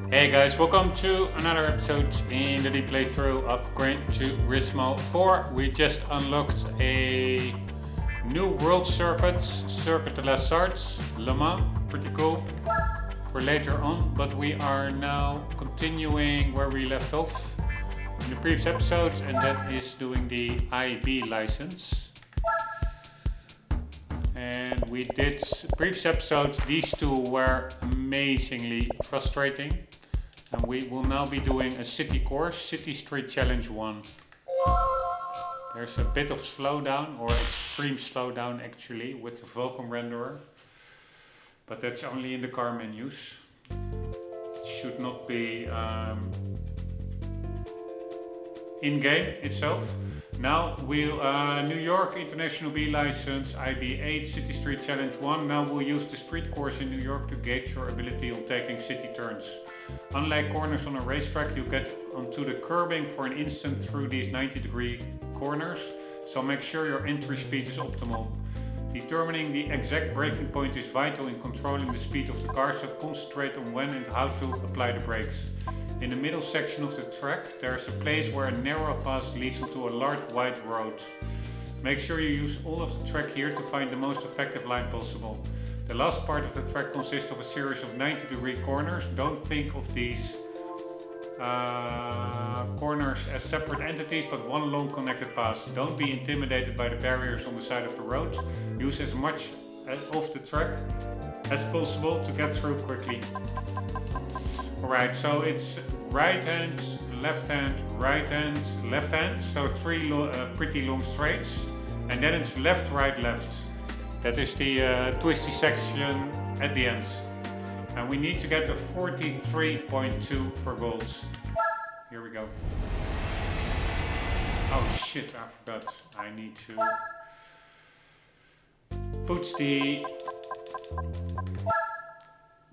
Hey guys, welcome to another episode in the deep playthrough of Gran Turismo 4. We just unlocked a new world circuit, Circuit de la Sarthe, Le Mans, pretty cool for later on, but we are now continuing where we left off in the previous episodes, and that is doing the IB license. And we did previous episodes, these two were amazingly frustrating. And we will now be doing a city course, City Street Challenge 1. There's a bit of slowdown, or extreme slowdown actually, with the Vulkan renderer. But that's only in the car menus. It should not be in-game itself. Now we'll New York International B License, IB8, City Street Challenge 1. Now we'll use the street course in New York to gauge your ability on taking city turns. Unlike corners on a racetrack, you get onto the curbing for an instant through these 90-degree corners, so make sure your entry speed is optimal. Determining the exact braking point is vital in controlling the speed of the car, so concentrate on when and how to apply the brakes. In the middle section of the track, there is a place where a narrow path leads into a large wide road. Make sure you use all of the track here to find the most effective line possible. The last part of the track consists of a series of 90-degree corners. Don't think of these corners as separate entities, but one long connected path. Don't be intimidated by the barriers on the side of the road. Use as much of the track as possible to get through quickly. Alright, so it's right hand, left hand, right hand, left hand. So three pretty long straights. And then it's left, right, left. That is the twisty section at the end. And we need to get to 43.2 for gold. Here we go. Oh shit, I forgot. I need to put the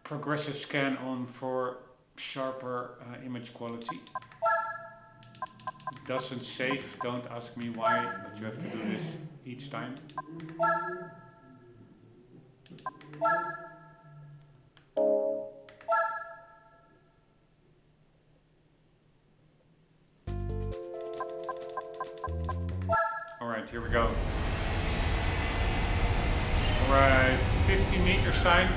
progressive scan on for sharper image quality. It doesn't save, don't ask me why, but you have to do this each time. Alright, here we go. Alright, 50-meter sign.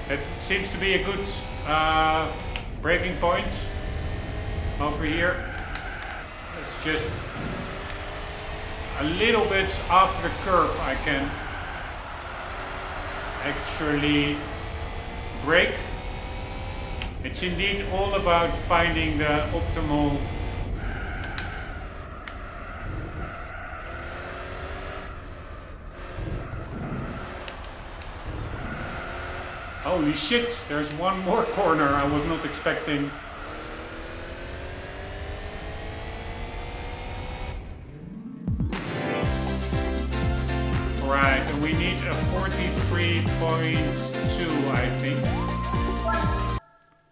It seems to be a good braking point over here. It's just a little bit after the curb I can actually brake. It's indeed all about finding the optimal holy shit, there's one more corner I was not expecting. Right, and we need a 43.2, I think.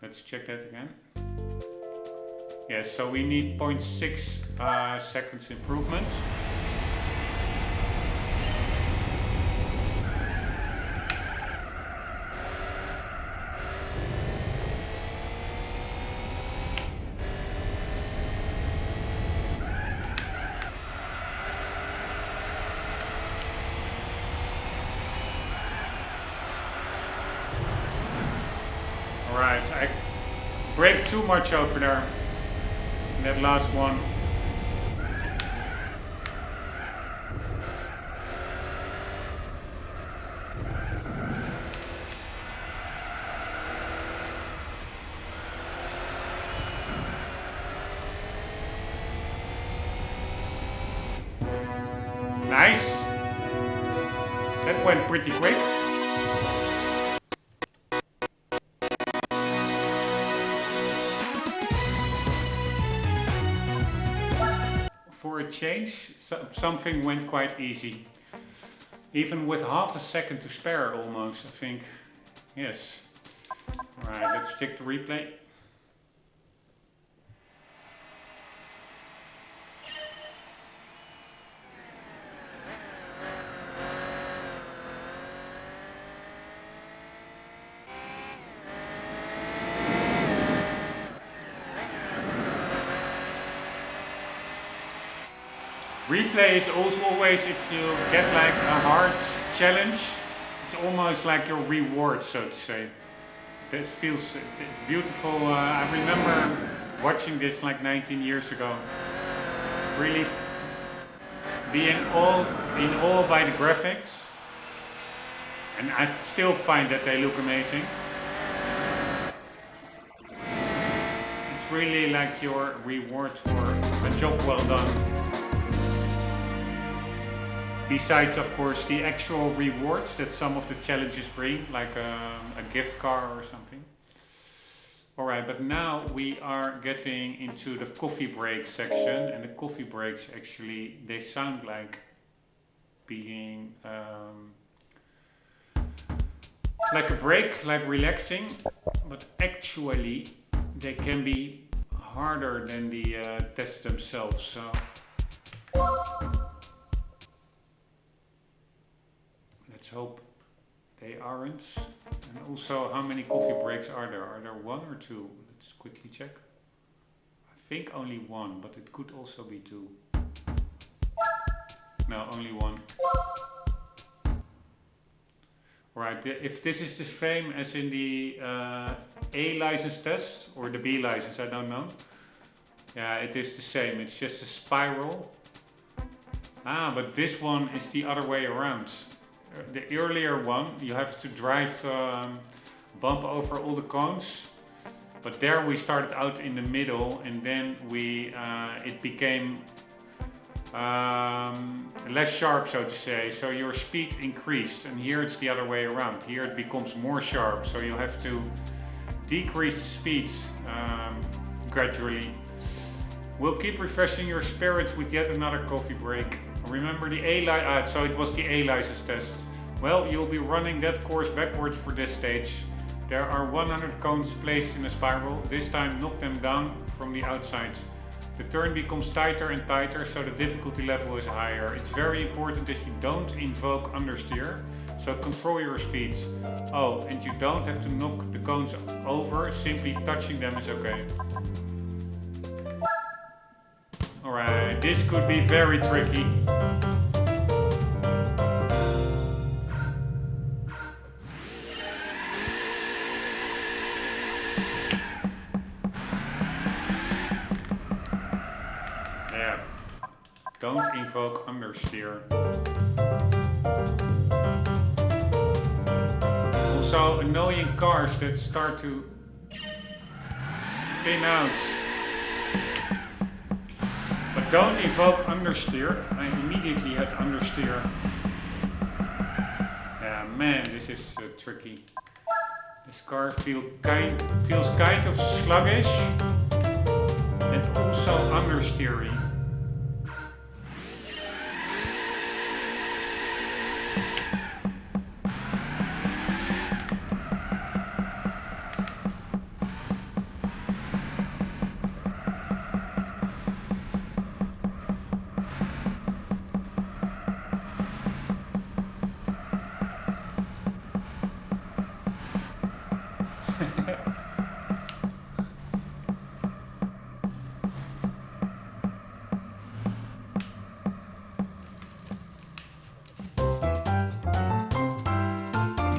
Let's check that again. Yes, so we need 0.6 seconds improvement. Alright, I braked too much over there in that last one. Nice! That went pretty quick. For a change, something went quite easy. Even with half a second to spare almost, I think. Yes. Alright, let's check the replay. Replay is also always, if you get like a hard challenge, it's almost like your reward, so to say. This feels it's beautiful. I remember watching this like 19 years ago. Really being in awe by the graphics. And I still find that they look amazing. It's really like your reward for a job well done. Besides, of course, the actual rewards that some of the challenges bring, like a gift card or something. Alright, but now we are getting into the coffee break section, and the coffee breaks actually, they sound like being like a break, like relaxing, but actually they can be harder than the tests themselves. So let's hope they aren't. And also, how many coffee breaks are there? Are there one or two? Let's quickly check. I think only one, but it could also be two. No, only one. Right, if this is the same as in the A license test, or the B license, I don't know. Yeah, it is the same, it's just a spiral. Ah, but this one is the other way around. The earlier one, you have to drive, bump over all the cones. But there we started out in the middle, and then it became less sharp, so to say, so your speed increased, and here it's the other way around. Here it becomes more sharp, so you have to decrease the speed gradually. We'll keep refreshing your spirits with yet another coffee break. Remember the so it was the A license test. Well, you'll be running that course backwards for this stage. There are 100 cones placed in a spiral. This time knock them down from the outside. The turn becomes tighter and tighter, so the difficulty level is higher. It's very important that you don't invoke understeer, so control your speed. Oh, and you don't have to knock the cones over, simply touching them is okay. Alright, this could be very tricky. Don't invoke understeer. Also, annoying cars that start to spin out. But don't invoke understeer. I immediately had understeer. Yeah, man, this is tricky. This car feels kind of sluggish and also understeery.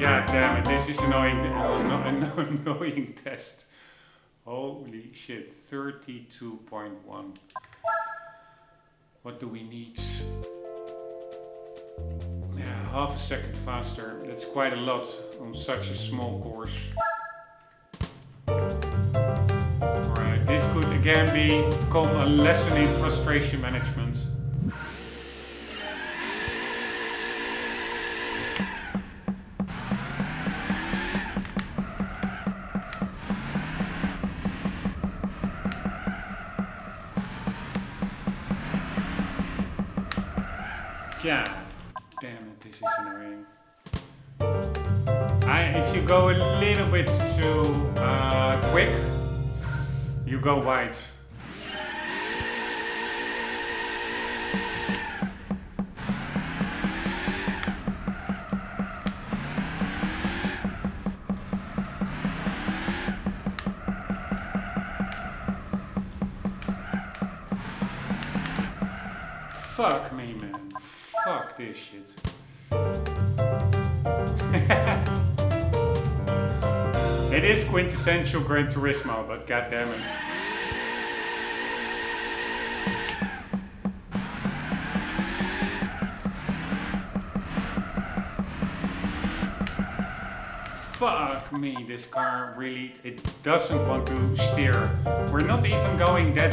God damn it, this is annoying test. Holy shit, 32.1. What do we need? Yeah, half a second faster. That's quite a lot on such a small course. Alright, this could again become a lesson in frustration management. God damn it, this is annoying. If you go a little bit too quick, you go wide. Fuck me, man. Fuck this shit. It is quintessential Gran Turismo, but goddammit. Fuck me, this car really, it doesn't want to steer. We're not even going that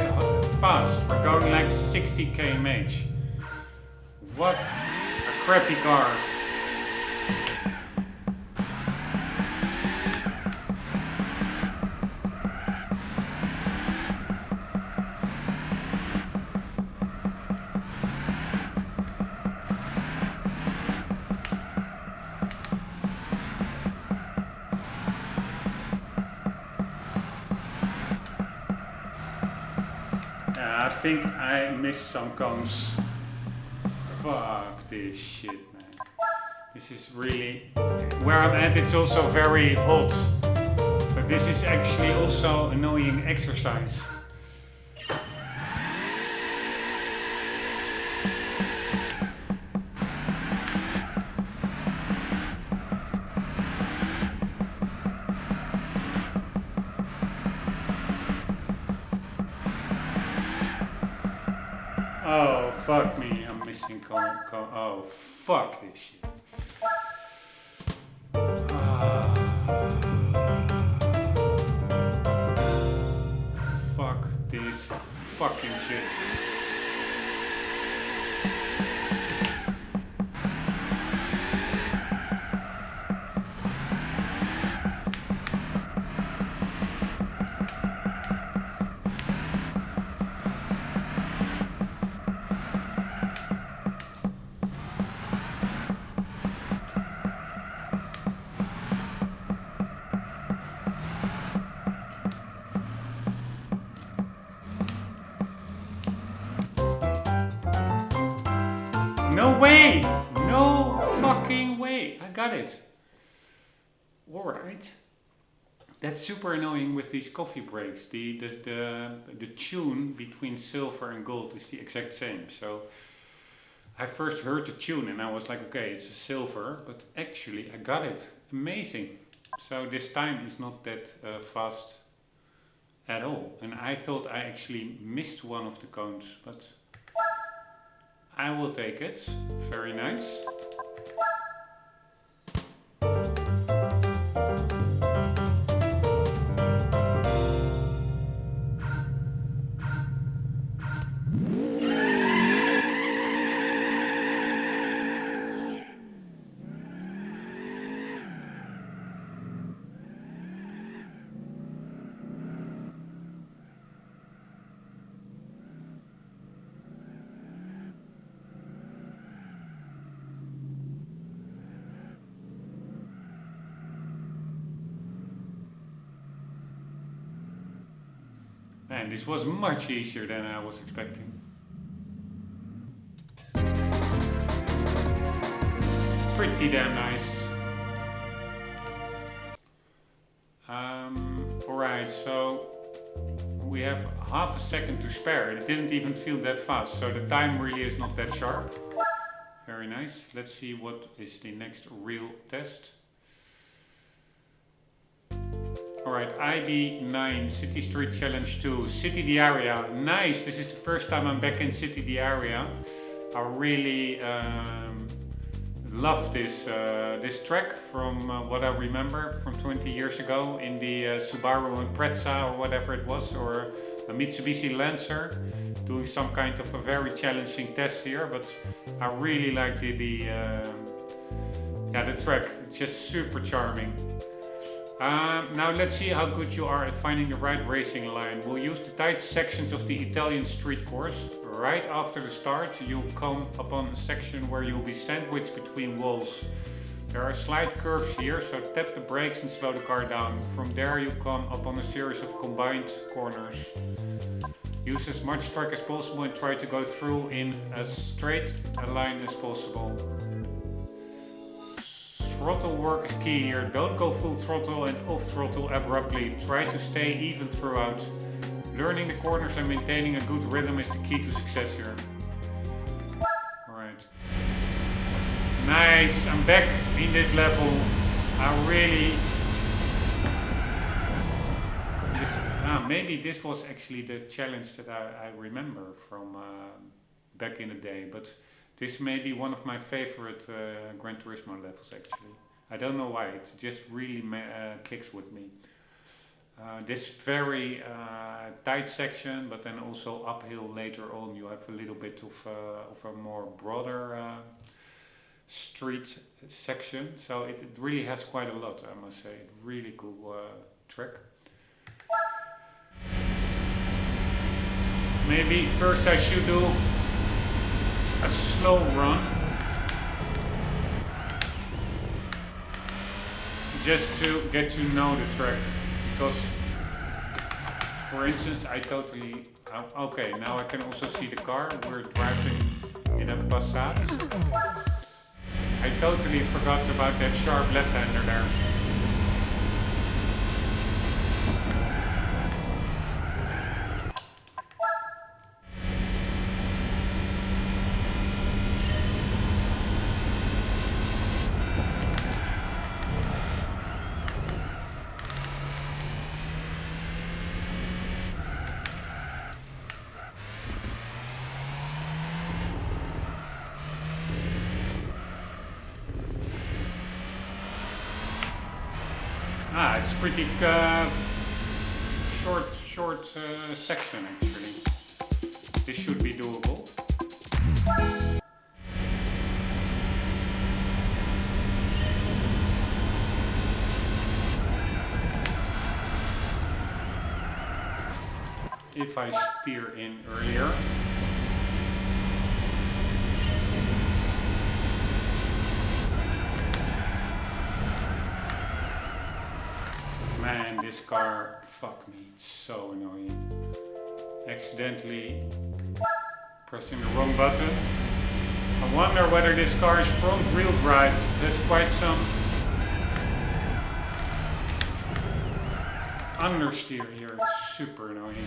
fast. We're going like 60 km/h. What a crappy car. I think I missed some cones. Fuck this shit, man. This is really... Where I'm at, it's also very hot. So this is actually also annoying exercise. Oh, fuck me, I'm missing oh, fuck this shit. Fuck this fucking shit. No way! No fucking way! I got it. Alright. That's super annoying with these coffee breaks. The tune between silver and gold is the exact same. So I first heard the tune and I was like, okay, it's a silver, but actually I got it. Amazing. So this time is not that fast at all. And I thought I actually missed one of the cones, but I will take it. Very nice. Man, this was much easier than I was expecting. Pretty damn nice. Alright, so we have half a second to spare. It didn't even feel that fast, so the time really is not that sharp. Very nice. Let's see what is the next real test. Alright, IB9 City Street Challenge 2, City the Area. Nice, this is the first time I'm back in City the Area. I really love this track from what I remember from 20 years ago in the Subaru Impreza or whatever it was, or a Mitsubishi Lancer, doing some kind of a very challenging test here, but I really like the track. It's just super charming. Now let's see how good you are at finding the right racing line. We'll use the tight sections of the Italian street course. Right after the start, you'll come upon a section where you'll be sandwiched between walls. There are slight curves here, so tap the brakes and slow the car down. From there you come upon a series of combined corners. Use as much track as possible and try to go through in as straight a line as possible. Throttle work is key here. Don't go full throttle and off throttle abruptly. Try to stay even throughout. Learning the corners and maintaining a good rhythm is the key to success here. Nice, I'm back in this level. I really... maybe this was actually the challenge that I remember from back in the day, but this may be one of my favorite Gran Turismo levels actually. I don't know why, it just really clicks with me. This very tight section, but then also uphill later on you have a little bit of a more broader street section, so it really has quite a lot, I must say. Really cool track. Maybe first I should do a slow run, just to get to know the track, because for instance I totally... okay, now I can also see the car. We're driving in a Passat. I totally forgot about that sharp left-hander there. It's pretty short section actually. This should be doable. If I steer in earlier. Man, this car, fuck me, it's so annoying. Accidentally pressing the wrong button. I wonder whether this car is front wheel drive. There's quite some understeer here, it's super annoying.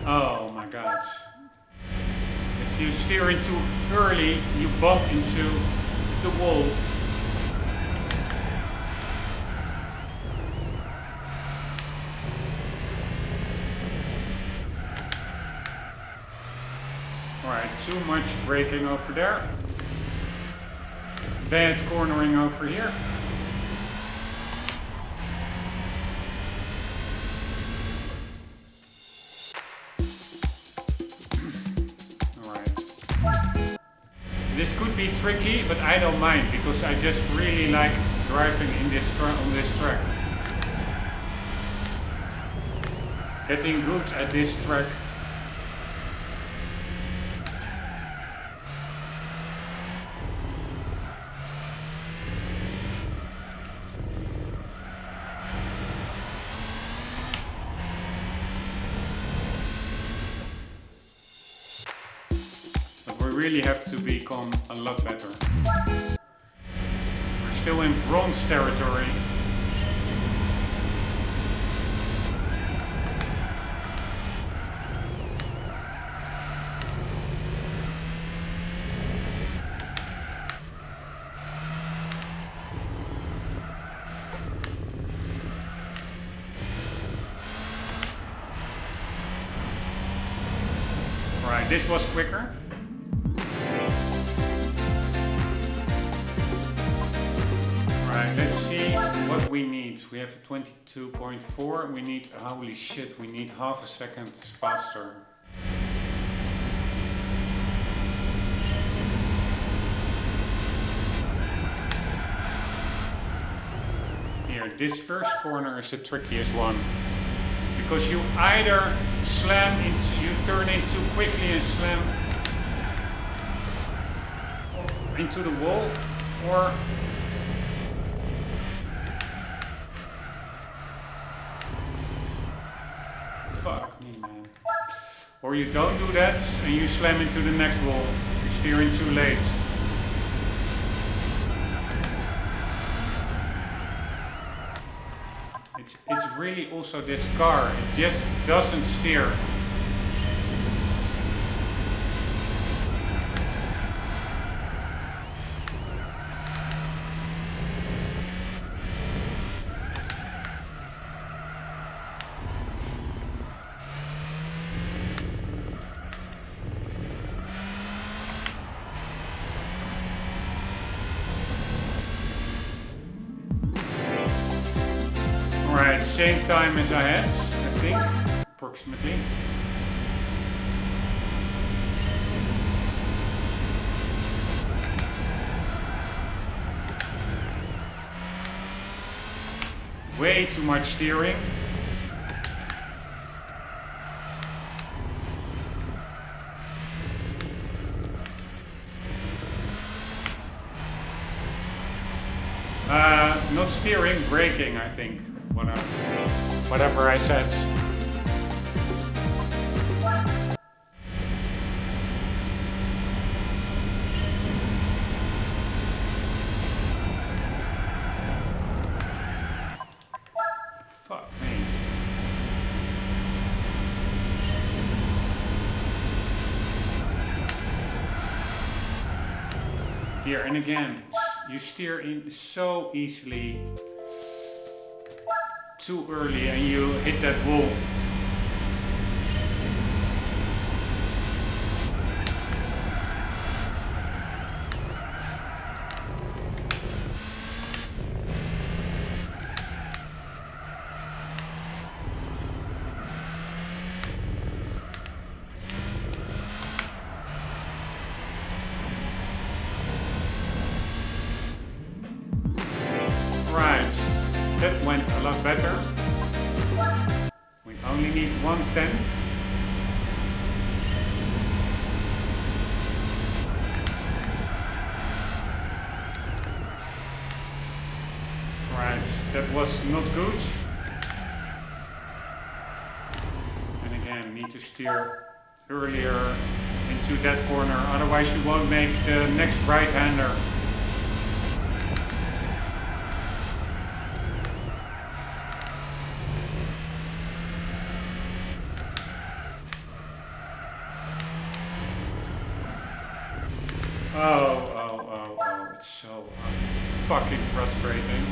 Oh my god. If you steer in too early, you bump into the wall. Alright, too much braking over there. Bad cornering over here. This could be tricky, but I don't mind because I just really like driving in this on this track. Getting good at this track. Really have to become a lot better. We're still in bronze territory. Right, this was quicker. Let's see what we need. We have 22.4. We need, holy shit, we need half a second faster. Here, this first corner is the trickiest one. Because you either slam into, you turn in too quickly and slam into the wall, or fuck me, man. Or you don't do that and you slam into the next wall. You're steering too late. It's really also this car, it just doesn't steer. Alright, same time as I had, I think, approximately. Way too much steering. Not steering, braking, I think. Whatever I said. Fuck me. Here, and again, you steer in so easily. Too early and you hit that wall. That went a lot better. We only need 1/10. Right, that was not good. And again, need to steer earlier into that corner, otherwise you won't make the next right-hander. Oh, it's so fucking frustrating.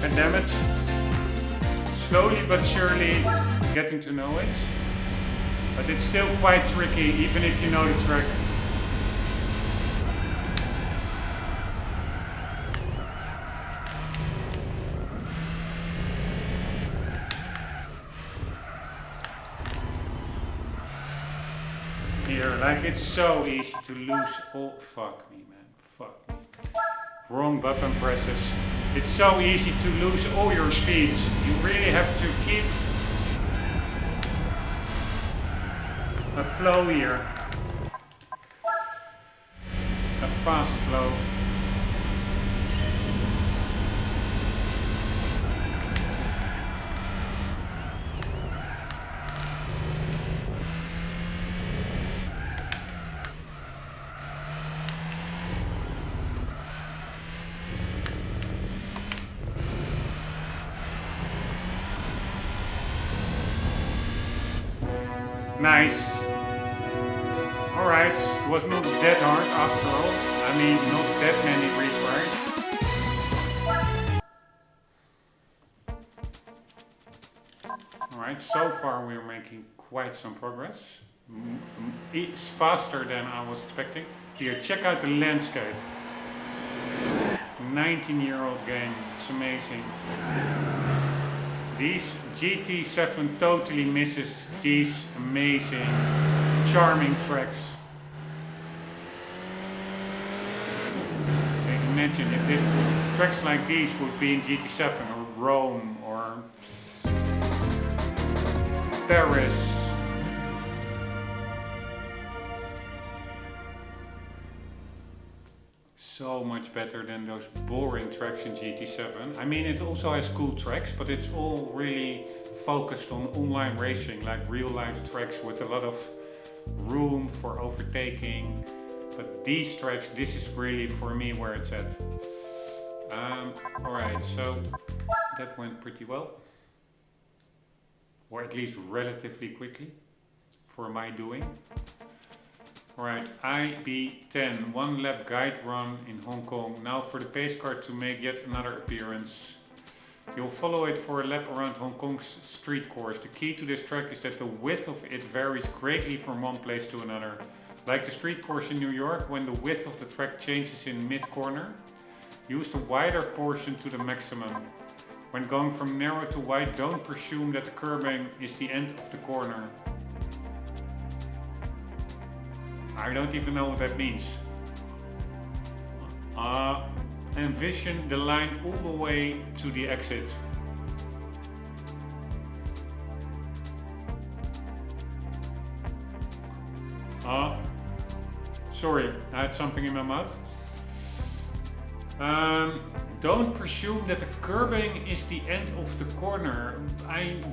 And damn it. Slowly but surely getting to know it. But it's still quite tricky, even if you know the track. Here, like it's so easy to lose. Oh, fuck me, man. Fuck me. Wrong button presses. It's so easy to lose all your speeds. You really have to keep a flow here. A fast flow. Nice. Alright, it was not that hard after all. I mean, not that many retries. Alright, so far we're making quite some progress. It's faster than I was expecting. Here, check out the landscape. 19-year-old game, it's amazing. These GT7 totally misses these amazing, charming tracks. Imagine if tracks like these would be in GT7 or Rome or Paris. so much better than those boring tracks in GT7. I mean, it also has cool tracks, but it's all really focused on online racing, like real life tracks with a lot of room for overtaking. But these tracks, this is really for me where it's at. Alright, so that went pretty well. Or at least relatively quickly for my doing. Alright, IB10, 1 lap guide run in Hong Kong. Now for the pace car to make yet another appearance. You'll follow it for a lap around Hong Kong's street course. The key to this track is that the width of it varies greatly from one place to another. Like the street course in New York, when the width of the track changes in mid-corner, use the wider portion to the maximum. When going from narrow to wide, don't presume that the curbing is the end of the corner. I don't even know what that means. Envision the line all the way to the exit. Sorry, I had something in my mouth. Don't presume that the curbing is the end of the corner.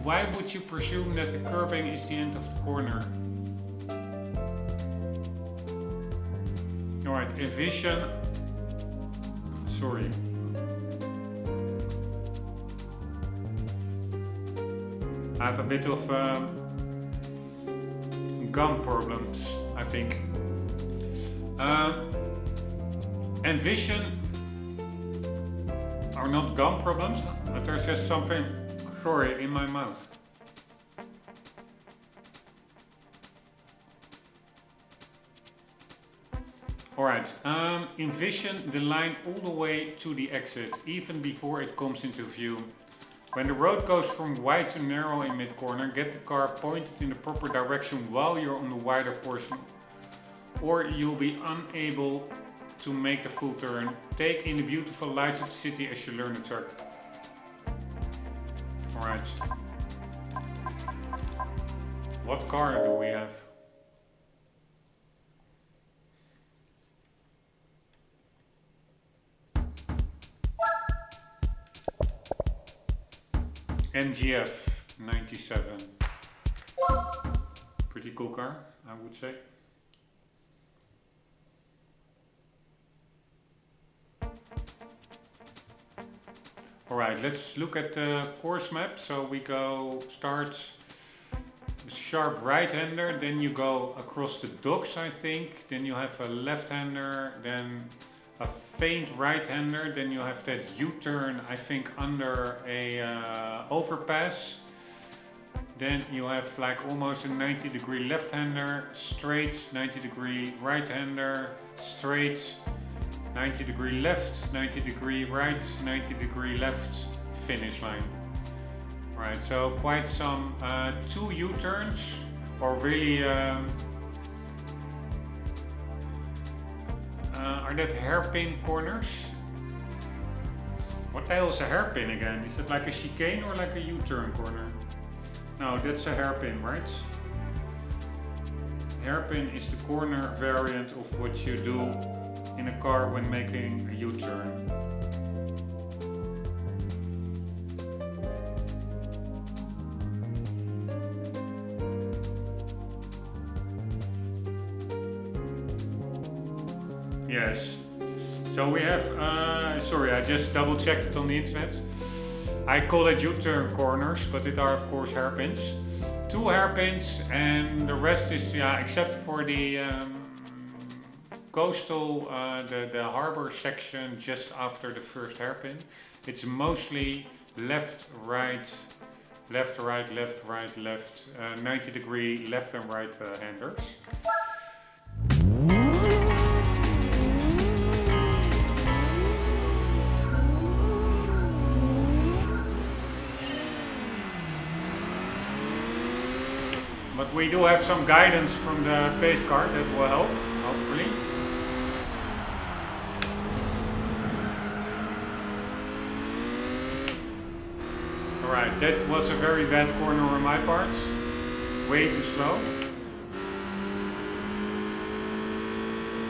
Why would you presume that the curbing is the end of the corner? Alright, envision. Sorry. I have a bit of gum problems, I think. Envision are not gum problems, but there's just something, sorry, in my mouth. Alright, envision the line all the way to the exit, even before it comes into view. When the road goes from wide to narrow in mid-corner, get the car pointed in the proper direction while you're on the wider portion, or you'll be unable to make the full turn. Take in the beautiful lights of the city as you learn the track. Alright. What car do we have? MGF 97. Pretty cool car, I would say. Alright, let's look at the course map. So we go start sharp right-hander, then you go across the docks, I think, then you have a left-hander, then a faint right-hander, then you have that U-turn, I think, under a overpass. Then you have like almost a 90-degree left-hander, straight 90-degree right-hander, straight 90-degree left, 90-degree right, 90-degree left finish line. Right, so quite some 2 U-turns, or really are that hairpin corners? What the hell is a hairpin again? Is it like a chicane or like a U-turn corner? No, that's a hairpin, right? Hairpin is the corner variant of what you do in a car when making a U-turn. Yes. So we have, sorry, I just double checked it on the internet. I call it U-turn corners, but it are of course hairpins. 2 hairpins, and the rest is, yeah, except for the coastal, the harbor section just after the first hairpin. It's mostly left, right, left, right, left, right, left, 90-degree left and right handers. But we do have some guidance from the pace car that will help, hopefully. Alright, that was a very bad corner on my part. Way too slow.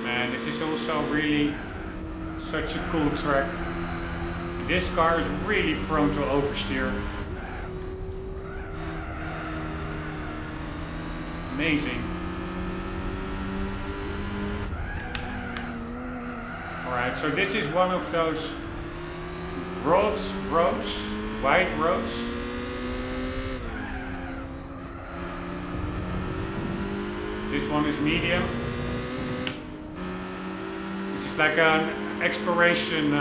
Man, this is also really Such a cool track. This car is really prone to oversteer. Amazing. Alright, so this is one of those broad roads, wide roads. This one is medium. This is like an exploration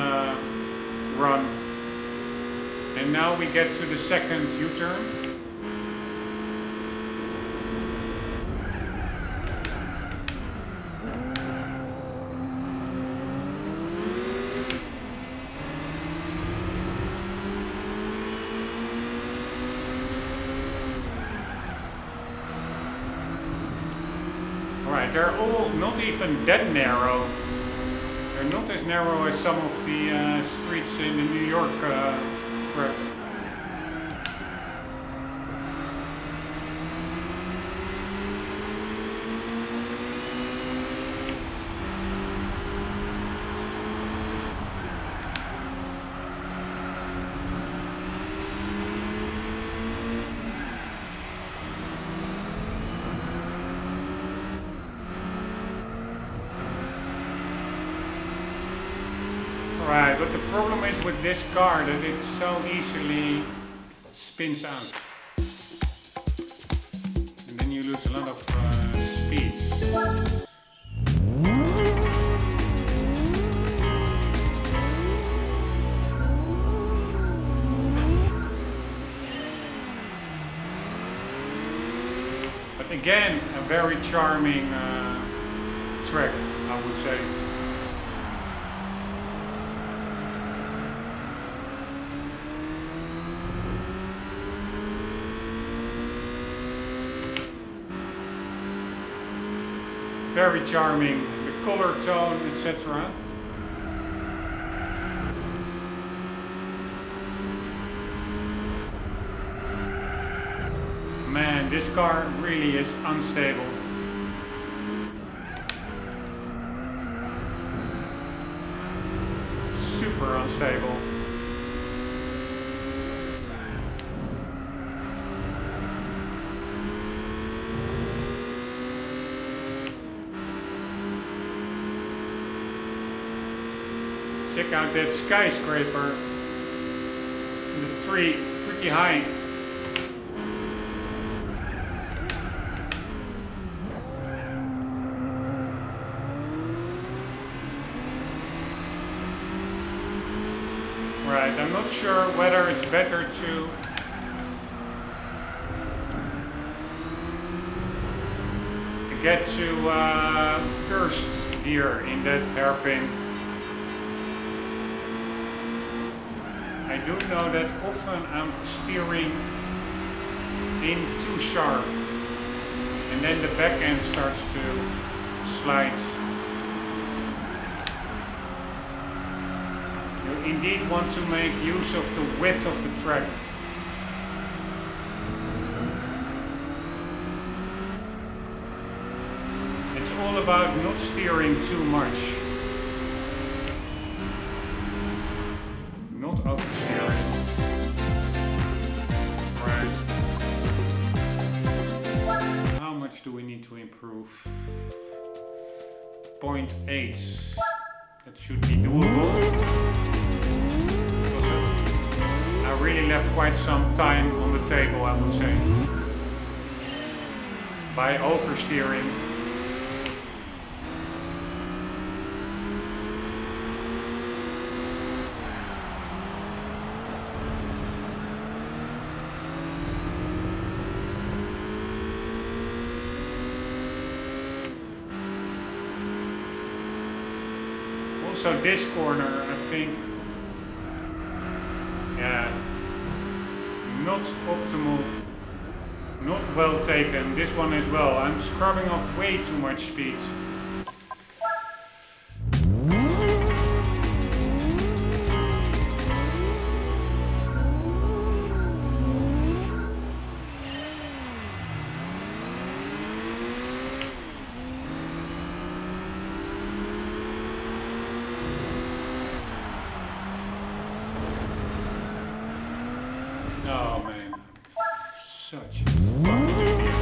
run. And now we get to the second U-turn. Alright, they're all not even that narrow. They're not as narrow as some of the streets in the New York track. Right, but the problem is with this car that it so easily spins out. And then you lose a lot of speed. But again, a very charming track, I would say. Very charming, the color tone, etc. Man, this car really is unstable. Super unstable. Check out that skyscraper. The three, pretty high. Right, I'm not sure whether it's better to get to first gear in that hairpin. I do know that often I'm steering in too sharp and then the back end starts to slide. You indeed want to make use of the width of the track. It's all about not steering too much. Not oversteering. Right. How much do we need to improve? 0.8. That should be doable. I really left quite some time on the table, I would say, by oversteering. So this corner, I think, yeah, not optimal, not well taken. This one as well. I'm scrubbing off way too much speed. Oh man, such a fucking idiot.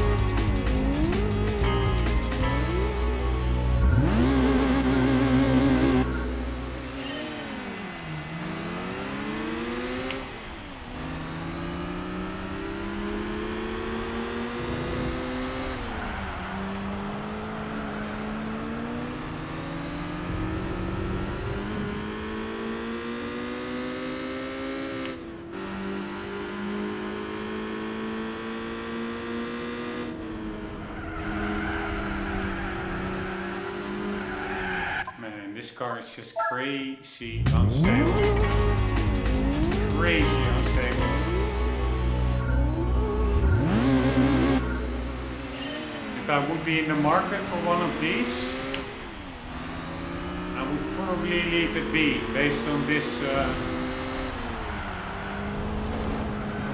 Man, this car is just crazy unstable. Crazy unstable. If I would be in the market for one of these, I would probably leave it be based on this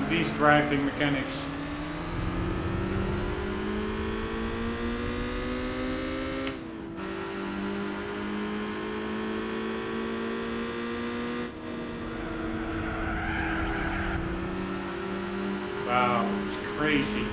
these driving mechanics. Wow, it's crazy.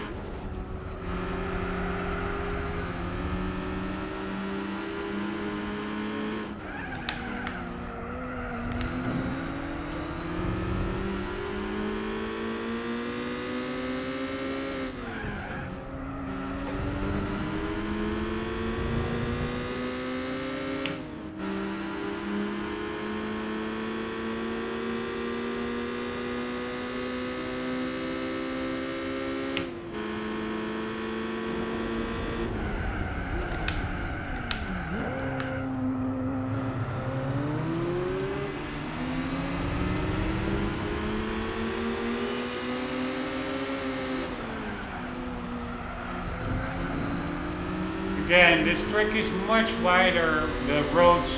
Again, this track is much wider, the roads,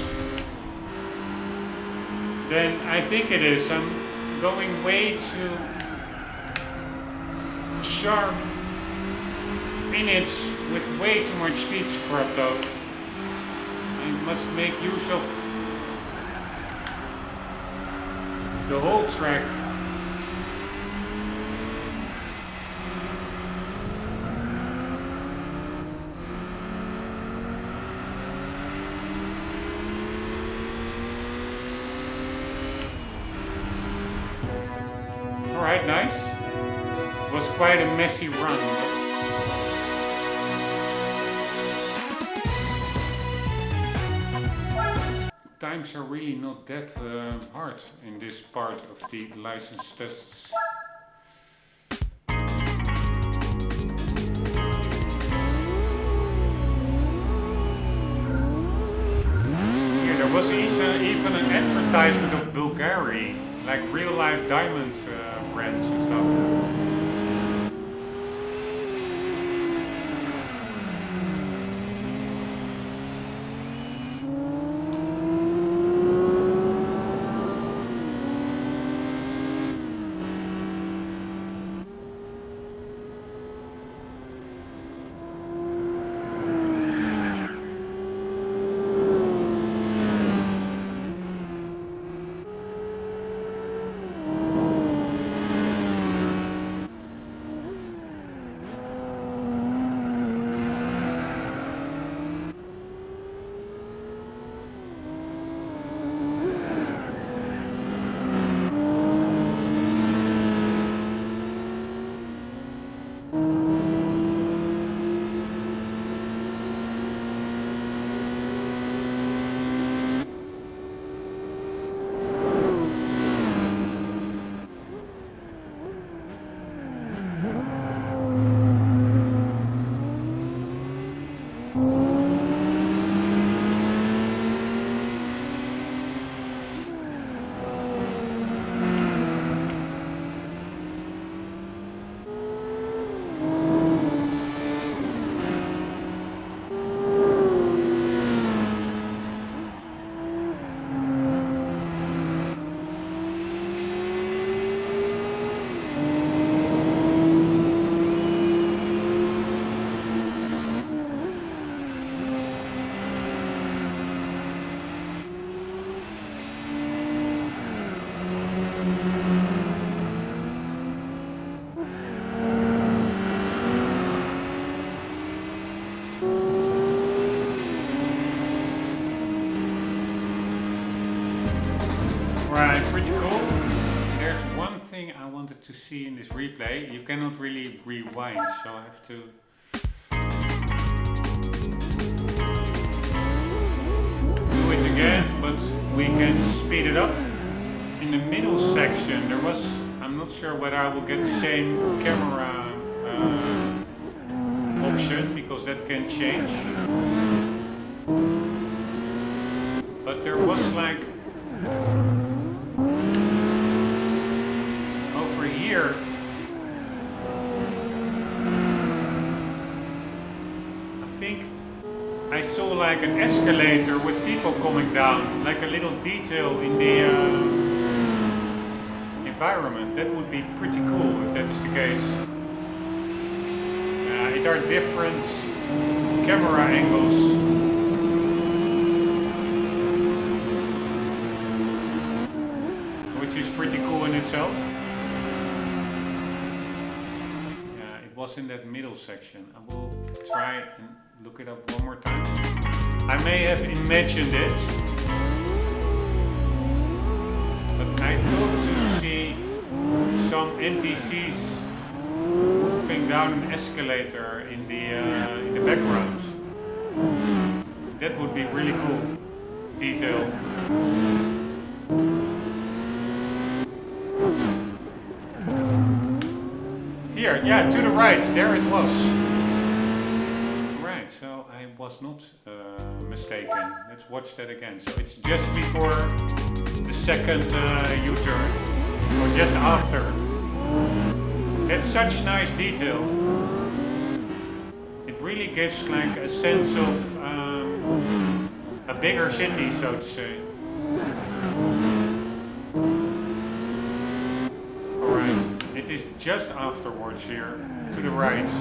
than I think it is. I'm going way too sharp minutes with way too much speed scrubbed off. I must make use of the whole track. Alright, nice. It was quite a messy run, but times are really not that hard in this part of the license tests. Here, there was even an advertisement of Bulgari, like real life diamond brands and stuff. there's one thing I wanted to see in this replay. You cannot really rewind, so I have to do it again, but we can speed it up. In the middle section there was, I'm not sure whether I will get the same camera option, because that can change. But there was like over here, I think I saw like an escalator with people coming down, like a little detail in the environment. That would be pretty cool if that is the case. It are different camera angles. Which is pretty cool in itself. Yeah, it was in that middle section. I will try and look it up one more time. I may have imagined it, but I thought to see some NPCs moving down an escalator in the background. That would be really cool detail. Here, yeah, to the right, there it was. Right, so I was not mistaken. Let's watch that again. So it's just before the second U-turn, or just after. That's such nice detail. It really gives like a sense of a bigger city, so to say. Alright, it is just afterwards here, to the right.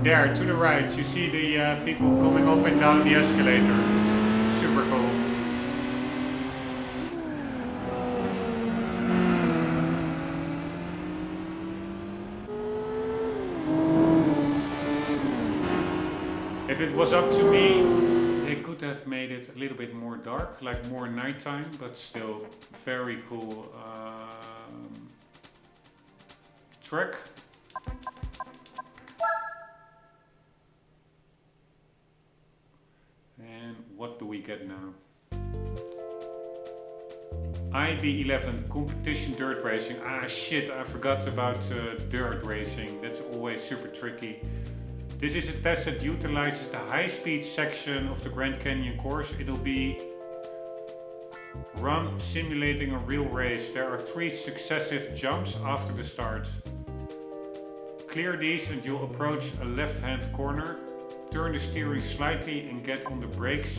There, to the right, you see the people coming up and down the escalator. Super cool. If it was up to me, they could have made it a little bit more dark, like more nighttime, but still very cool track. And what do we get now? IB11 competition dirt racing. Ah shit, I forgot about dirt racing. That's always super tricky. This is a test that utilizes the high-speed section of the Grand Canyon course. It'll be run simulating a real race. There are 3 successive jumps after the start. Clear these and you'll approach a left-hand corner. Turn the steering slightly and get on the brakes.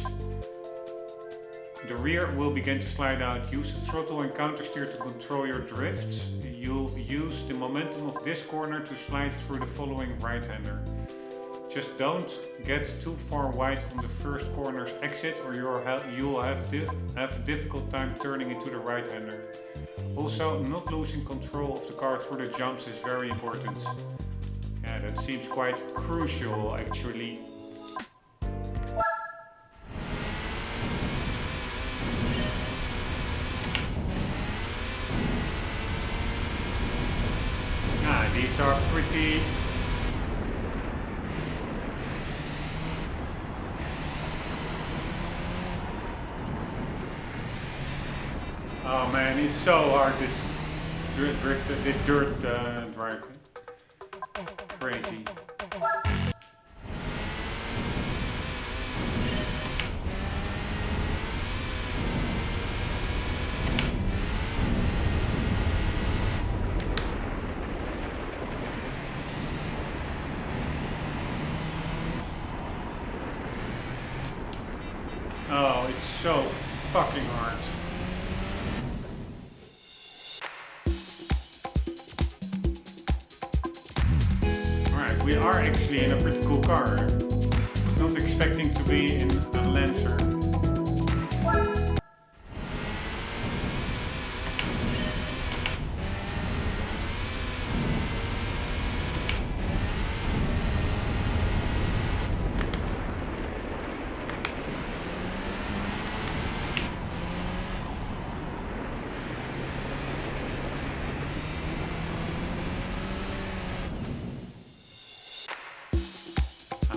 The rear will begin to slide out. Use the throttle and counter steer to control your drift. You'll use the momentum of this corner to slide through the following right-hander. Just don't get too far wide on the first corner's exit, or you'll have a difficult time turning into the right-hander. Also, not losing control of the car through the jumps is very important. Yeah, that seems quite crucial actually. These are pretty oh man, it's so hard, this dirt drive. Crazy. Oh, it's so fucking hard. Alright, we are actually in a pretty cool car. I was not expecting to be in a Lancer.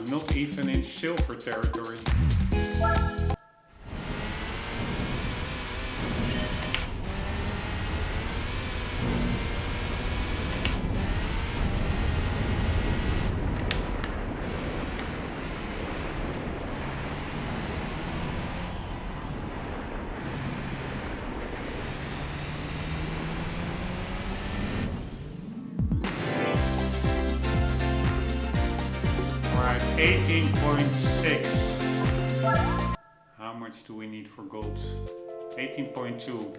not even in silver territory. Alright, 18.6. How much do we need for gold? 18.2.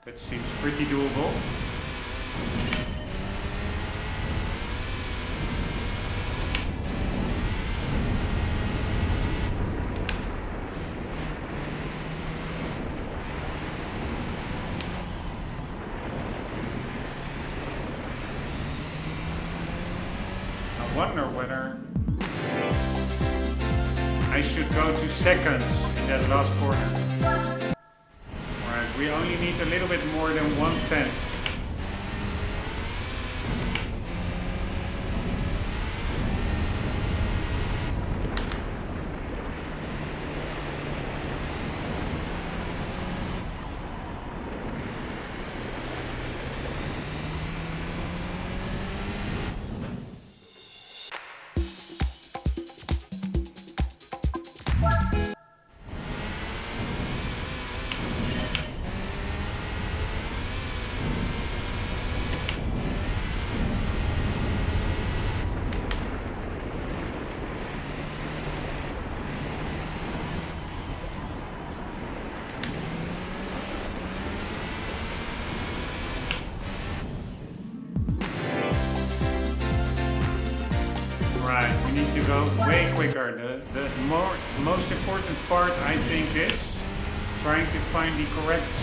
That seems pretty doable. I wonder whether I should go to seconds in that last corner. Alright, we only need a little bit more than 1/10. Right, we need to go way quicker. The most important part, I think, is trying to find the correct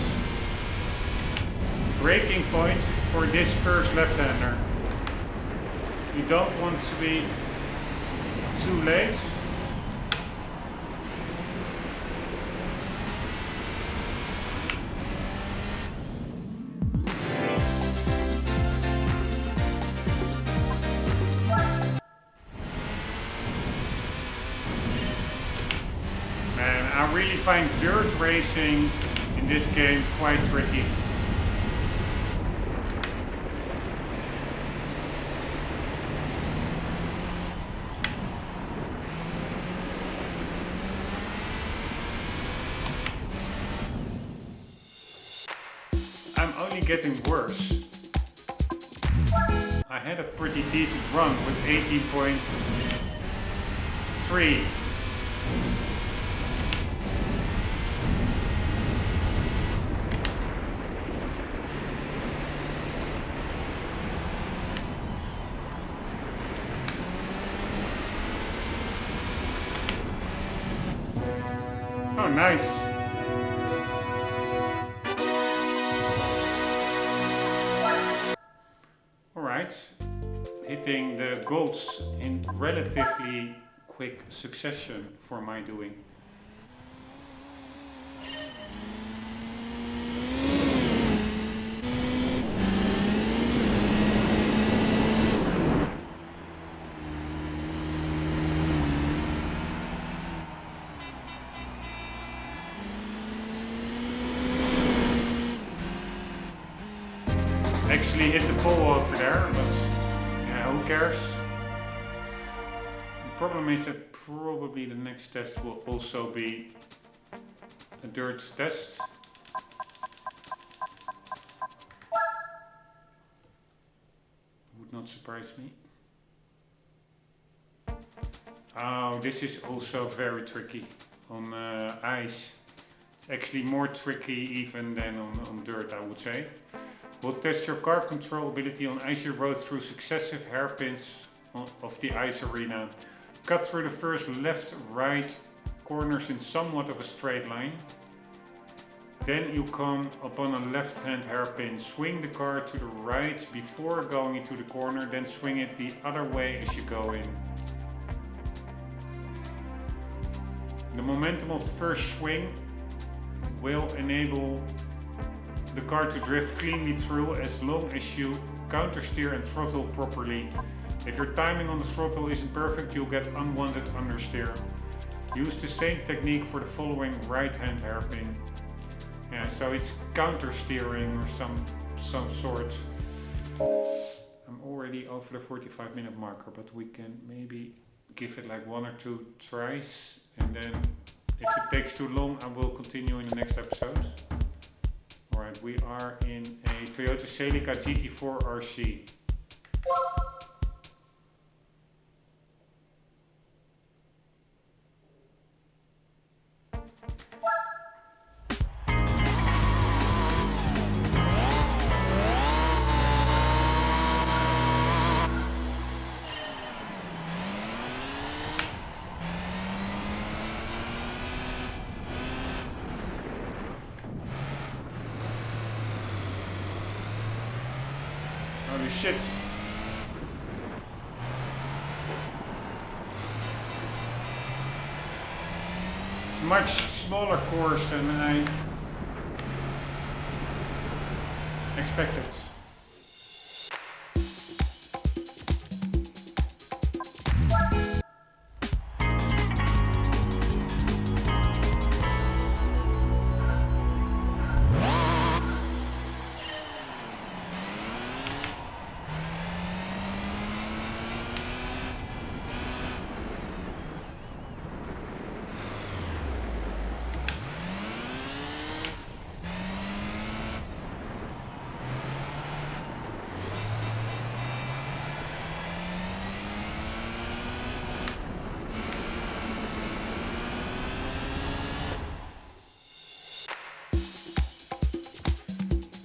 braking point for this first left-hander. You don't want to be too late. I really find dirt racing in this game quite tricky. I'm only getting worse. I had a pretty decent run with 18.3. Oh, nice. Alright, hitting the golds in relatively quick succession for my doing. Actually hit the pole over there, but yeah, who cares? The problem is that probably the next test will also be a dirt test. Would not surprise me. Oh, this is also very tricky on ice. It's actually more tricky even than on dirt, I would say. We'll test your car control ability on icy road through successive hairpins of the ice arena. Cut through the first left-right corners in somewhat of a straight line. Then you come upon a left-hand hairpin. Swing the car to the right before going into the corner, then swing it the other way as you go in. The momentum of the first swing will enable the car to drift cleanly through as long as you countersteer and throttle properly. If your timing on the throttle isn't perfect, you'll get unwanted understeer. Use the same technique for the following right-hand hairpin. Yeah, so it's counter steering or some sort. I'm already over the 45-minute marker, but we can maybe give it like 1 or 2 tries, and then if it takes too long, I will continue in the next episode. Alright, we are in a Toyota Celica GT4 RC. Holy shit. It's a much smaller course than I expected.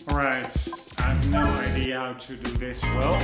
Alright, I have no idea how to do this well.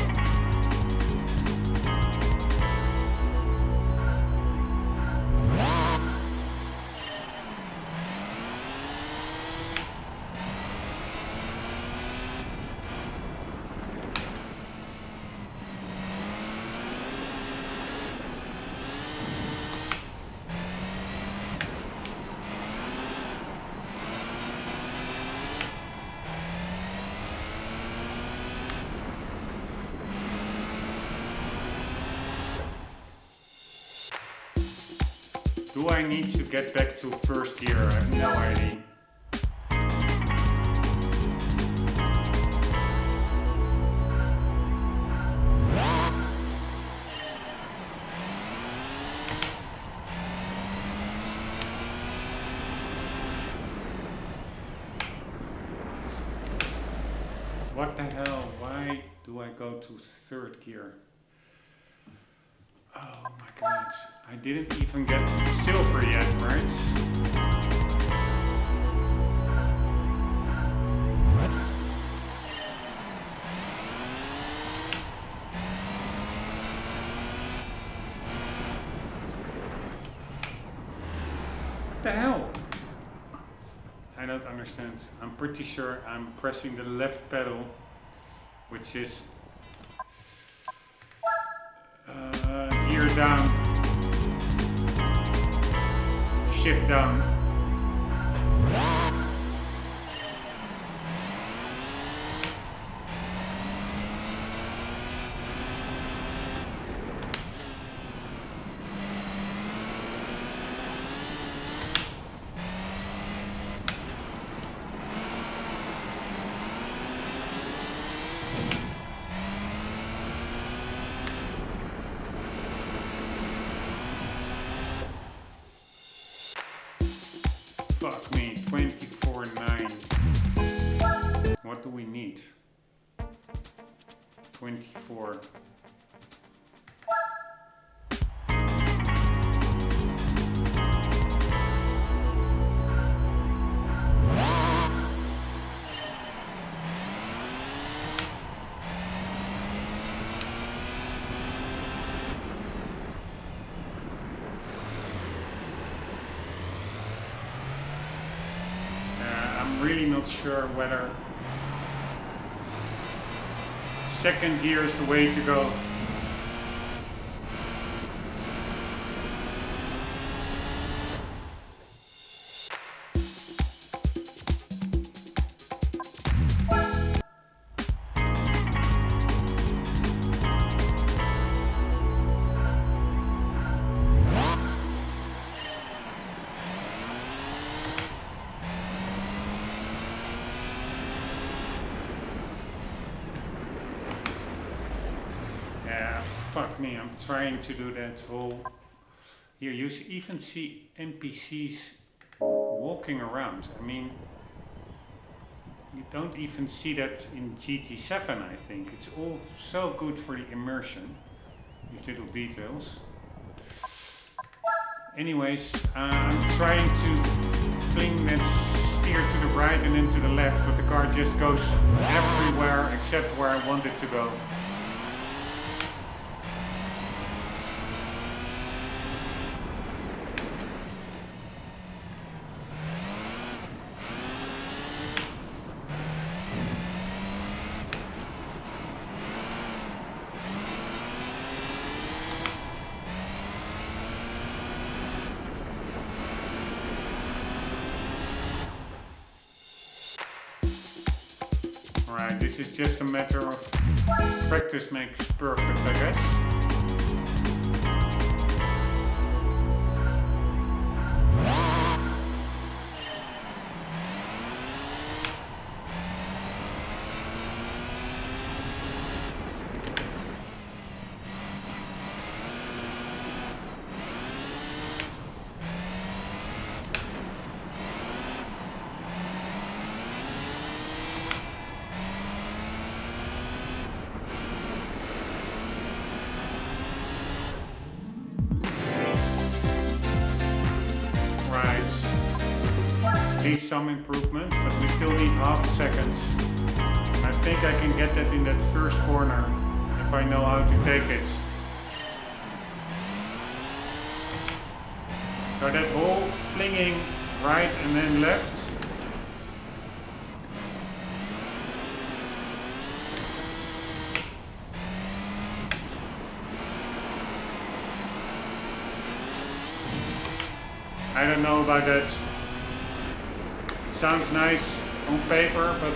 Do I need to get back to first gear? I have no idea. What the hell? Why do I go to third gear? Oh my god, I didn't even get silver yet, right? What the hell? I don't understand. I'm pretty sure I'm pressing the left pedal, which is gear down, shift down. Fuck me, 24.9. What do we need? 24. I'm really not sure whether second gear is the way to go. fuck me, I'm trying to do that whole... Here, you even see NPCs walking around. I mean, you don't even see that in GT7, I think. It's all so good for the immersion, these little details. Anyways, I'm trying to fling that steer to the right and then to the left, but the car just goes everywhere except where I want it to go. Alright, this is just a matter of practice makes perfect, I guess. At least some improvement, but we still need half seconds. I think I can get that in that first corner if I know how to take it. So that whole flinging right and then left. I don't know about that. Sounds nice on paper, but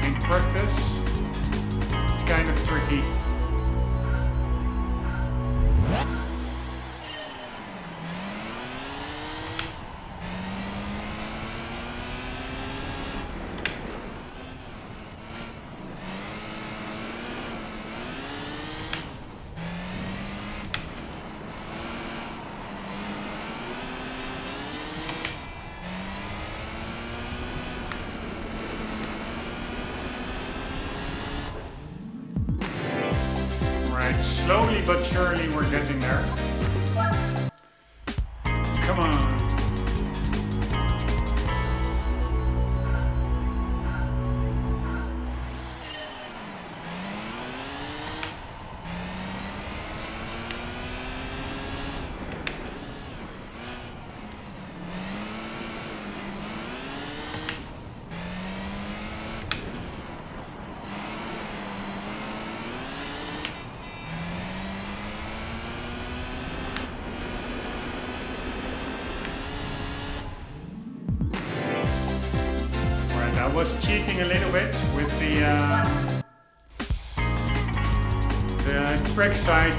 in practice, it's kind of tricky. Slowly but surely we're getting there. Come on. I was cheating a little bit with the track side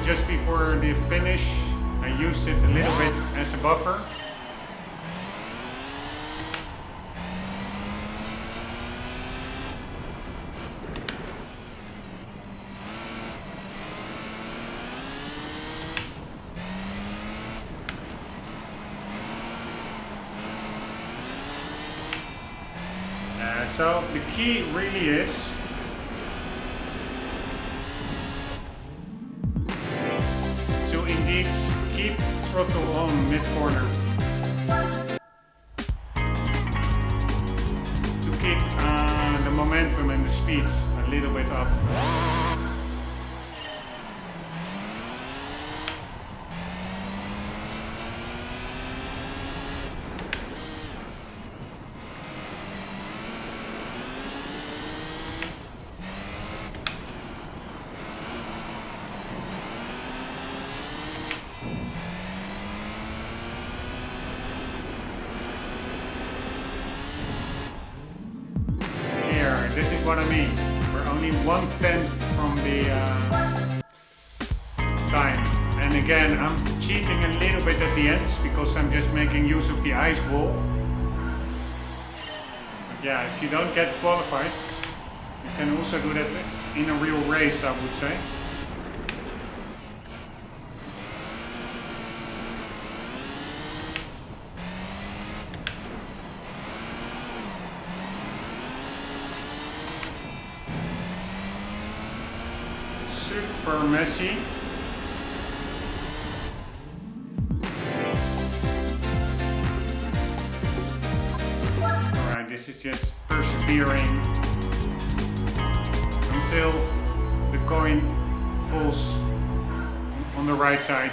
just before the finish. I used it a little bit as a buffer. So the key really is to indeed keep throttle on mid-corner. To keep the momentum and the speed a little bit up. This is what I mean. We're only 1/10 from the time. And again, I'm cheating a little bit at the ends because I'm just making use of the ice wall. yeah, if you don't get qualified, you can also do that in a real race, I would say. Super messy. Alright, this is just persevering until the coin falls on the right side.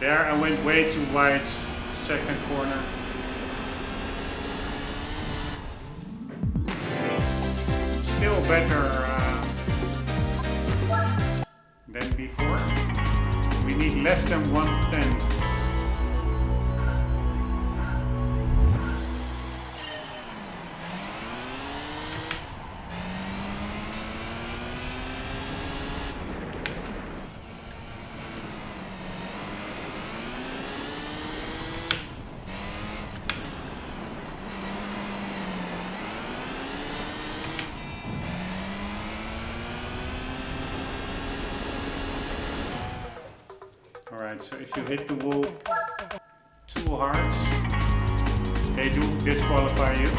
There I went way too wide, second corner. Still better than before. We need less than 1/10. Alright, so if you hit the wall too hard, they do disqualify you.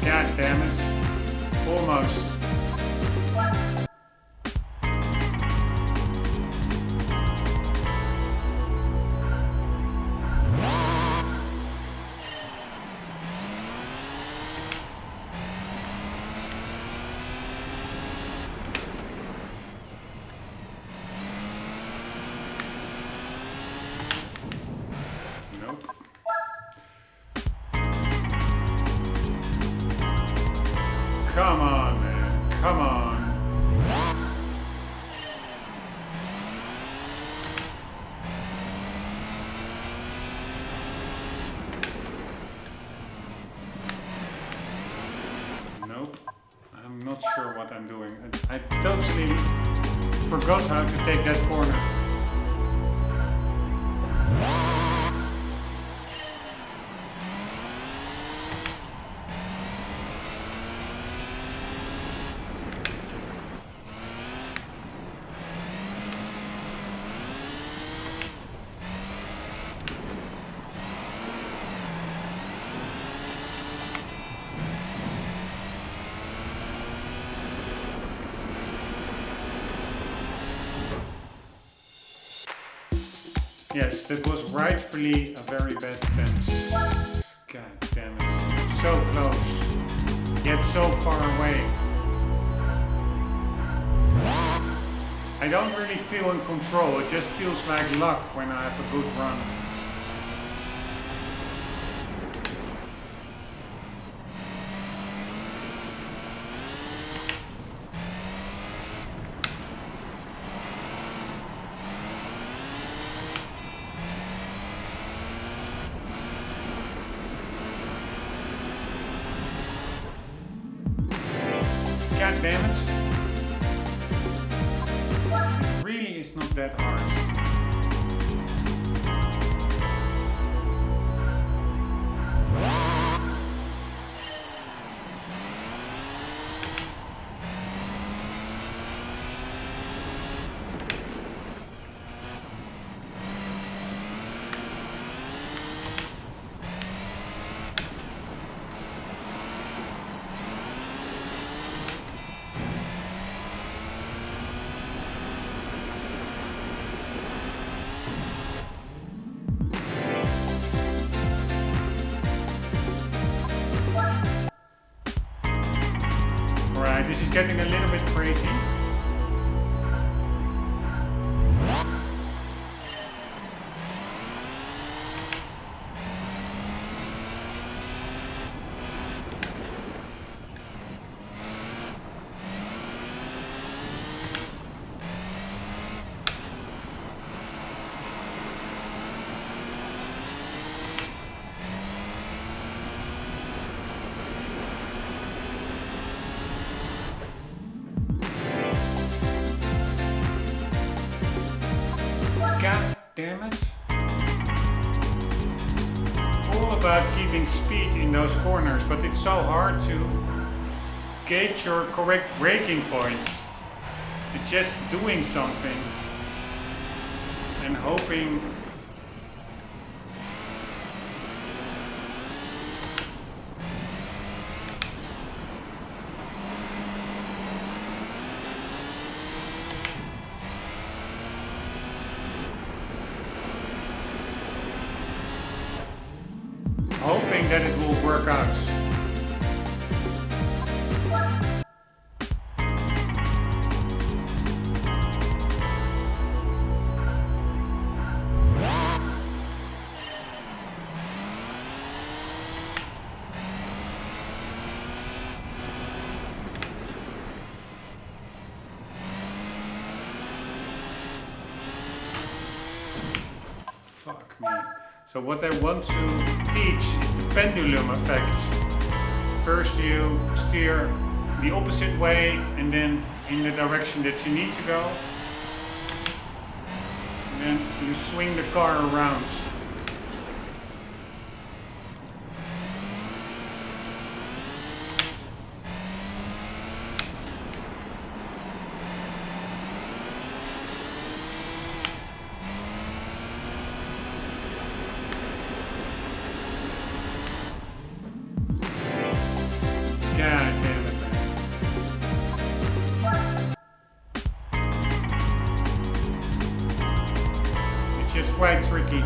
God damn it. Almost. Nope. Come on, man. Come on. Nope. I'm not sure what I'm doing. I totally forgot how to take that corner. Yes, that was rightfully a very bad fence. God damn it. So close, yet so far away. I don't really feel in control, it just feels like luck when I have a good run. God damn it. It really is not that hard. getting a little bit crazy. God damn it. All about keeping speed in those corners, but it's so hard to gauge your correct braking points. It's just doing something and hoping. Hoping that it will work out. Fuck me. So what I want to teach is the pendulum effect. First you steer the opposite way and then in the direction that you need to go. And then you swing the car around. God damn it, man. It's just quite tricky.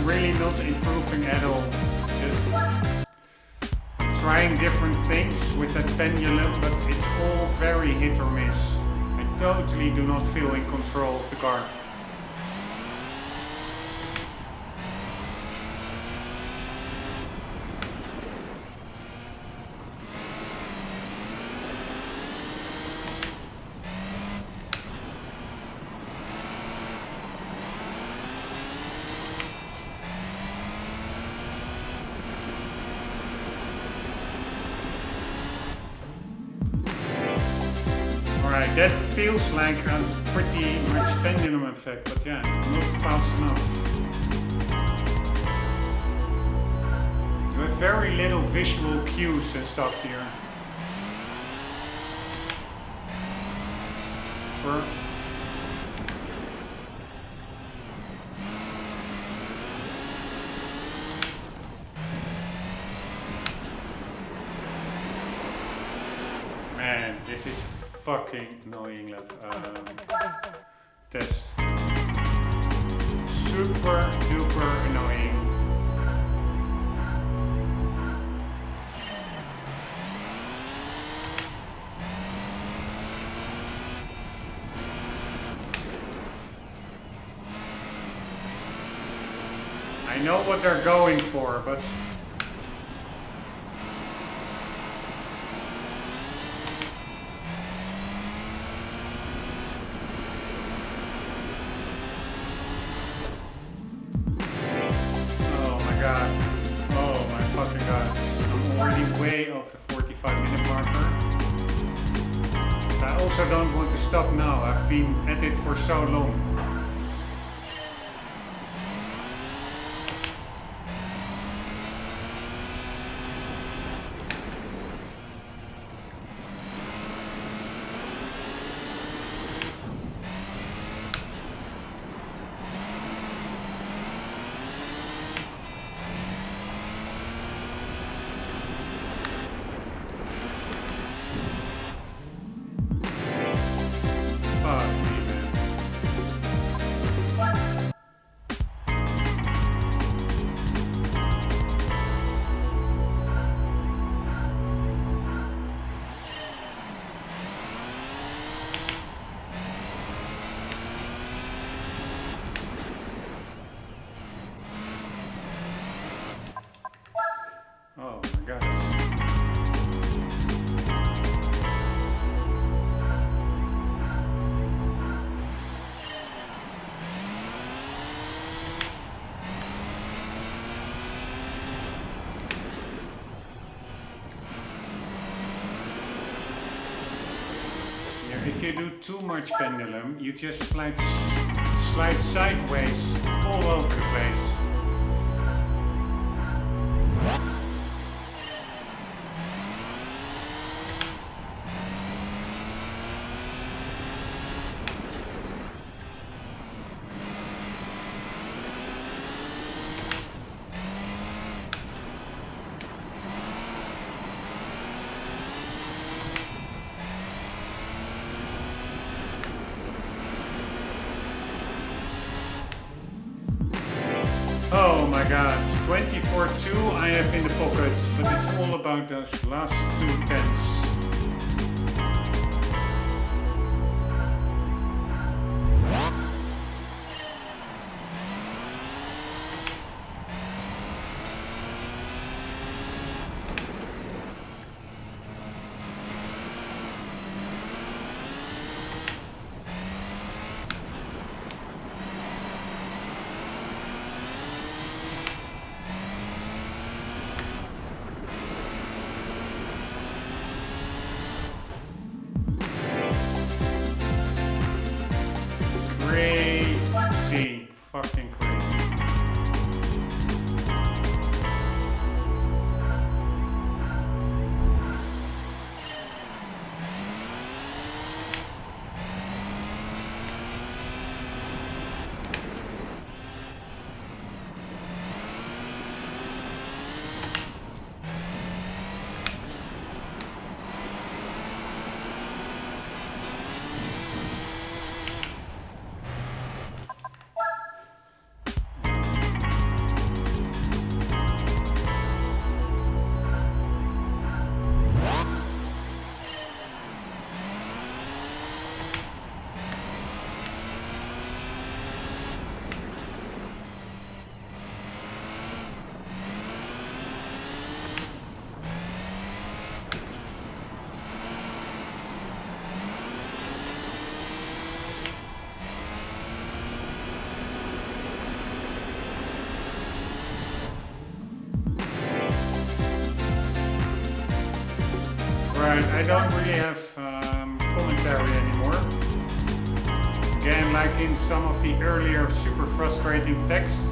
Really not improving at all. Just trying different things with that pendulum, but it's all very hit or miss. I totally do not feel in control of the car. Alright, that feels like a pretty much pendulum effect, but yeah, not fast enough. You have very little visual cues and stuff here. Man, this is fucking annoying. Test. Super duper annoying. I know what they're going for, but oh my fucking god, I'm already way off the 45-minute marker. I also don't want to stop now, I've been at it for so long. you do too much pendulum, you just slide sideways all over the place. Oh my god, 24-2 I have in the pocket, but it's all about those last 2 tenths. Crazy, fucking crazy. Right, I don't really have commentary anymore. Again, like in some of the earlier super frustrating texts,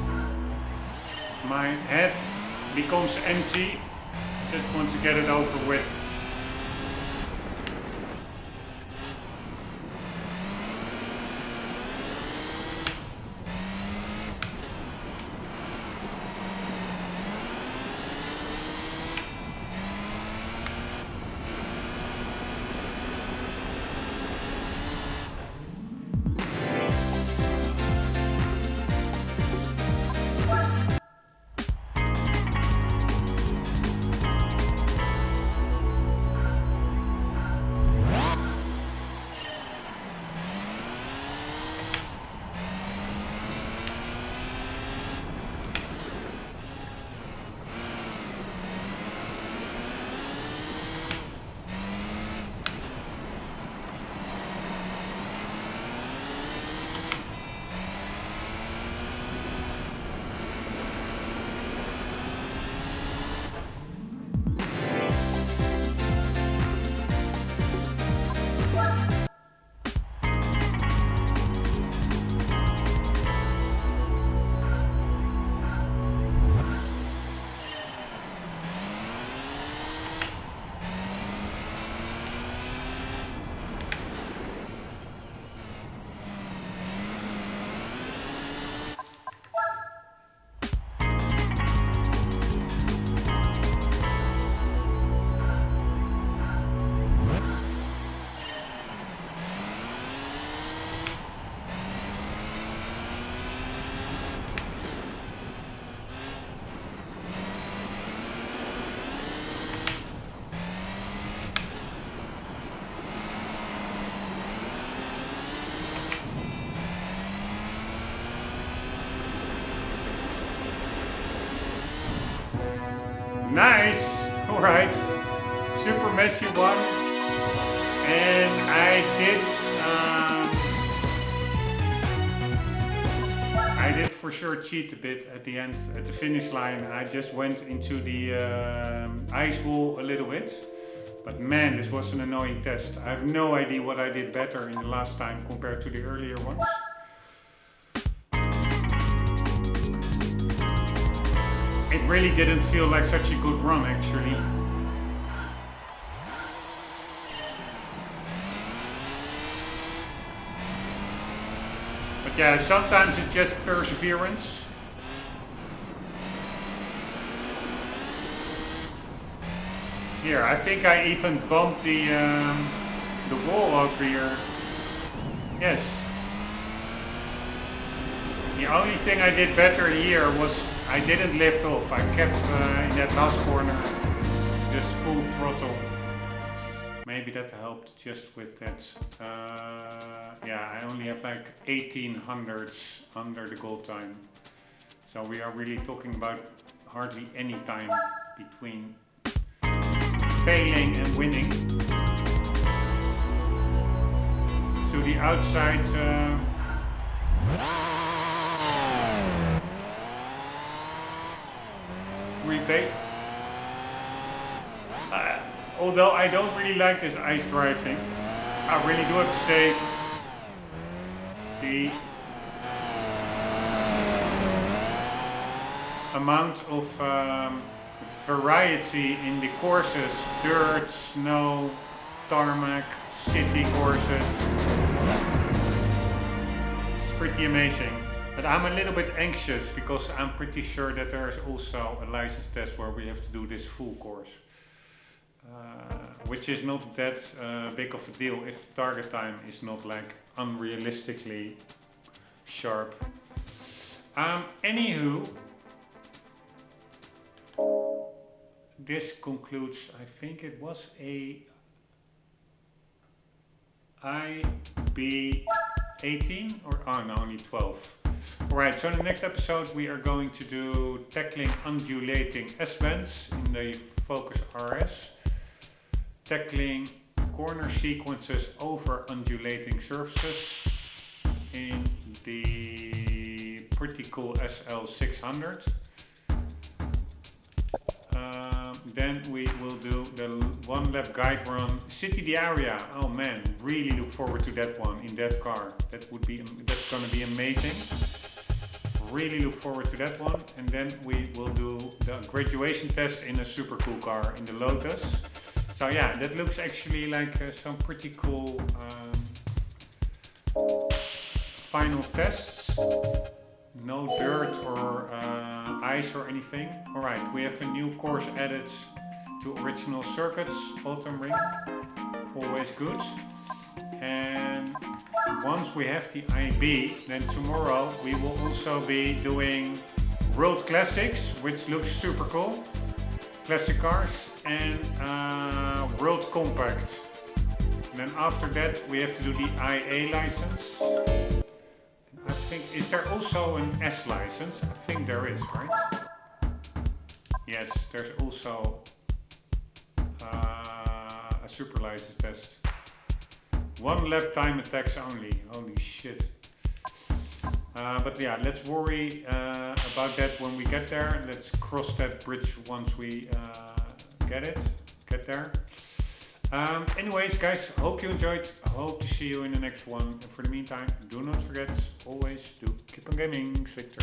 my head becomes empty. Just want to get it over with. Nice! Alright. Super messy one. And I did for sure cheat a bit at the end, at the finish line. I just went into the ice wall a little bit. But man, this was an annoying test. I have no idea what I did better in the last time compared to the earlier ones. It really didn't feel like such a good run actually. But yeah, sometimes it's just perseverance. Here, I think I even bumped the wall over here. Yes. The only thing I did better here was I didn't lift off. I kept in that last corner just full throttle. Maybe that helped just with that. Yeah, I only have like 1800s under the goal time. So we are really talking about hardly any time between failing and winning. So the outside replay. Although I don't really like this ice driving, I really do have to say the amount of variety in the courses, dirt, snow, tarmac, city courses, it's pretty amazing. But I'm a little bit anxious because I'm pretty sure that there is also a license test where we have to do this full course. Which is not that big of a deal if the target time is not like unrealistically sharp. Anywho, this concludes, I think it was a IB 18 or oh no, only 12. Alright, so in the next episode we are going to do tackling undulating S-bends in the Focus RS, tackling corner sequences over undulating surfaces in the pretty cool SL600. Then we will do the one lap guide run City the Area. Oh man, really look forward to that one in that car. That's gonna be amazing. Really look forward to that one. And then we will do the graduation test in a super cool car in the Lotus. So yeah, that looks actually like some pretty cool final tests. No dirt or ice or anything. Alright, we have a new course added to original circuits, Autumn Ring. Always good. And once we have the IB, then tomorrow we will also be doing World Classics, which looks super cool. Classic cars and World Compact. And then after that we have to do the IA license. I think, is there also an S license? I think there is, right? Yes, there's also a super license test. One lap time attacks only. Holy shit. But yeah, let's worry about that when we get there. Let's cross that bridge once we get there. Anyways, guys, hope you enjoyed. I hope to see you in the next one. And for the meantime, do not forget, always do keep on gaming, Victor.